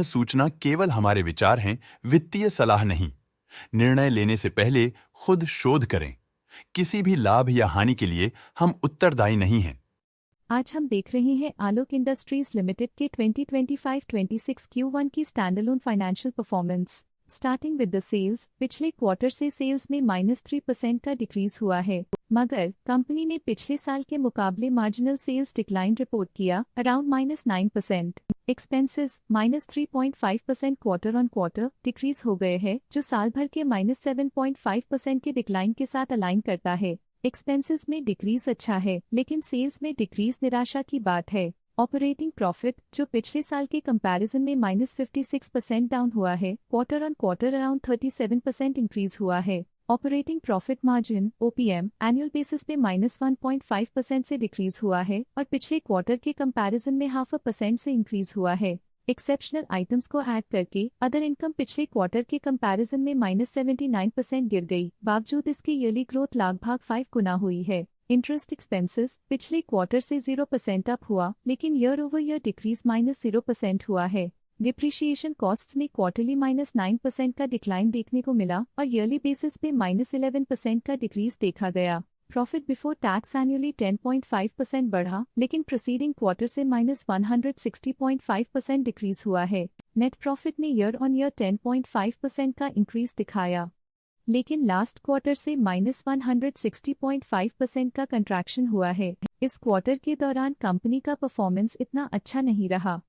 सूचना केवल हमारे विचार हैं, वित्तीय सलाह नहीं। निर्णय लेने से पहले खुद शोध करें। किसी भी लाभ या हानि के लिए हम उत्तरदायी नहीं हैं। आज हम देख रहे हैं आलोक इंडस्ट्रीज लिमिटेड के 2025-26 Q1 की standalone financial performance. Starting with the sales, पिछले क्वार्टर से सेल्स में -3% का डिक्रीज हुआ है, मगर कंपनी ने पिछले साल के मुकाबले मार्जिनल सेल्स डिक्लाइन रिपोर्ट किया, around -9%। Expenses -3.5% quarter on quarter decrease हो गए हैं, जो साल भर के -7.5% के डिक्लाइन के साथ अलाइन करता है। एक्सपेंसेस में डिक्रीज अच्छा है, लेकिन सेल्स में डिक्रीज निराशा की बात है। ऑपरेटिंग प्रॉफिट, जो पिछले साल के कंपैरिजन में -56% डाउन हुआ है, quarter on quarter around 37% increase हुआ है। Operating profit margin OPM annual basis पे -1.5% से डिक्रीज हुआ है और पिछले क्वार्टर के कंपैरिजन में 0.5% से इंक्रीज हुआ है। एक्सेप्शनल आइटम्स को ऐड करके अदर इनकम पिछले क्वार्टर के कंपैरिजन में -79% गिर गई, बावजूद इसकी ईयरली ग्रोथ लगभग 5 गुना हुई है। इंटरेस्ट एक्सपेंसेस पिछले क्वार्टर से 0% अप हुआ, लेकिन ईयर ओवर ईयर डिक्रीज -0% हुआ है। डिप्रिशिएशन कॉस्ट्स में क्वार्टरली -9% का डिक्लाइन देखने को मिला और ईयरली बेसिस पे -11% का डिक्रीज देखा गया। प्रॉफिट बिफोर टैक्स एनुअली 10.5% बढ़ा, लेकिन प्रोसीडिंग क्वार्टर से -160.5% डिक्रीज हुआ है। नेट प्रॉफिट ने ईयर ऑन ईयर 10.5% का इंक्रीज दिखाया, लेकिन लास्ट क्वार्टर से -160.5% का कंट्रैक्शन हुआ है। इस क्वार्टर के दौरान कंपनी का परफॉर्मेंस इतना अच्छा नहीं रहा।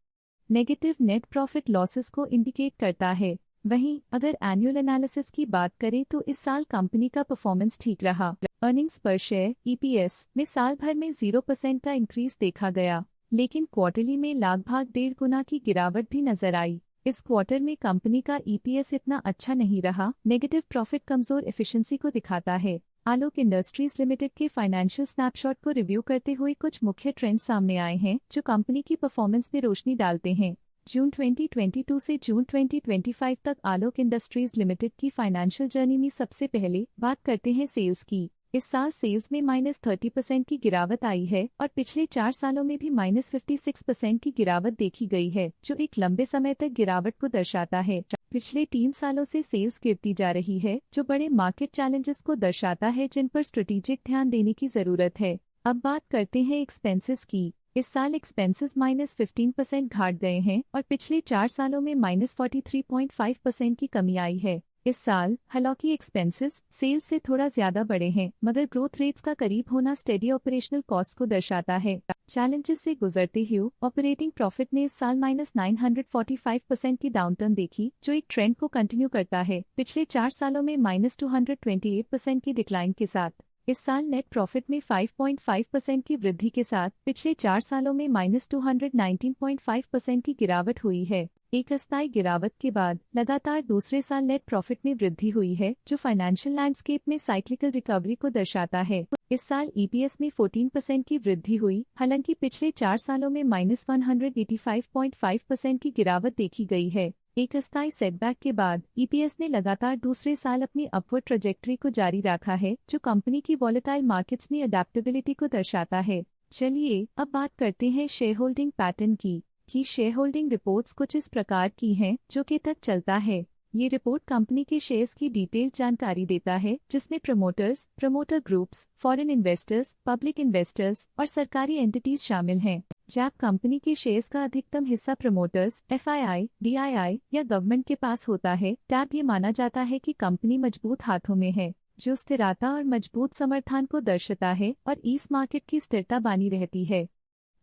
नेगेटिव नेट प्रॉफिट लॉसेस को इंडिकेट करता है। वहीं अगर एनुअल एनालिसिस की बात करें तो इस साल कंपनी का परफॉर्मेंस ठीक रहा। अर्निंग्स पर शेयर EPS में साल भर में 0% का इंक्रीज देखा गया, लेकिन क्वार्टरली में लगभग 1.5 गुना की गिरावट भी नजर आई। इस क्वार्टर में कंपनी का EPS इतना अच्छा नहीं रहा। नेगेटिव प्रॉफिट कमजोर एफिशिएंसी को दिखाता है। आलोक इंडस्ट्रीज लिमिटेड के फाइनेंशियल स्नैपशॉट को रिव्यू करते हुए कुछ मुख्य ट्रेंड्स सामने आए हैं, जो कंपनी की परफॉर्मेंस में रोशनी डालते हैं। जून 2022 से जून 2025 तक आलोक इंडस्ट्रीज लिमिटेड की फाइनेंशियल जर्नी में सबसे पहले बात करते हैं सेल्स की। इस साल सेल्स में -30% की गिरावट आई है और पिछले 4 सालों में भी -56% की गिरावट देखी गई है, जो एक लंबे समय तक गिरावट को दर्शाता है। पिछले 3 सालों से सेल्स गिरती जा रही है, जो बड़े मार्केट चैलेंजेस को दर्शाता है, जिन पर स्ट्रेटेजिक ध्यान देने की जरूरत है। अब बात करते हैं एक्सपेंसेस की। इस साल एक्सपेंसेस -15% घाट गए हैं और पिछले 4 सालों में -43.5% की कमी आई है। इस साल हालांकि एक्सपेंसेस सेल्स से थोड़ा ज्यादा बढ़े हैं, मगर ग्रोथ रेट्स का करीब होना स्टेडी ऑपरेशनल कॉस्ट को दर्शाता है। चैलेंजेस से गुजरते हुए ऑपरेटिंग प्रॉफिट ने इस साल -945% की डाउनटर्न देखी, जो एक ट्रेंड को कंटिन्यू करता है, पिछले 4 सालों में -228% की डिक्लाइन के साथ। इस साल नेट प्रॉफिट में 5.5% की वृद्धि के साथ पिछले 4 सालों में -219.5% की गिरावट हुई है। एक अस्थायी गिरावट के बाद लगातार दूसरे साल नेट प्रॉफिट में वृद्धि हुई है, जो फाइनेंशियल लैंडस्केप में साइक्लिकल रिकवरी को दर्शाता है। इस साल EPS में 14% की वृद्धि हुई, हालांकि पिछले 4 सालों में -185.5% की गिरावट देखी गई है। एक अस्थायी सेटबैक के बाद EPS ने लगातार दूसरे साल अपनी अपवर्ड ट्रैजेक्टरी को जारी रखा है, जो कंपनी की वॉलेटाइल मार्केट्स में अडेप्टेबिलिटी को दर्शाता है। चलिए अब बात करते हैं शेयर होल्डिंग पैटर्न की। शेयर होल्डिंग रिपोर्ट्स कुछ इस प्रकार की हैं, जो के तक चलता है। ये रिपोर्ट कंपनी के शेयर्स की डिटेल्ड जानकारी देता है, जिसमें promoters, promoter groups, foreign investors, public investors और सरकारी एंटिटीज शामिल हैं। जब कंपनी के शेयर्स का अधिकतम हिस्सा प्रमोटर्स, FII, DII या गवर्नमेंट के पास होता है, तब ये माना जाता है कि कंपनी मजबूत हाथों में है, जो स्थिरता और मजबूत समर्थन को दर्शाता है और इस मार्केट की स्थिरता बनी रहती है।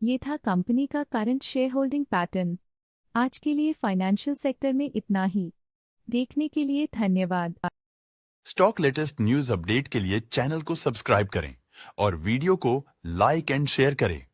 ये था कंपनी का करंट शेयर होल्डिंग पैटर्न। आज के लिए फाइनेंशियल सेक्टर में इतना ही। देखने के लिए धन्यवाद। स्टॉक लेटेस्ट न्यूज अपडेट के लिए चैनल को सब्सक्राइब करें और वीडियो को लाइक एंड शेयर करें।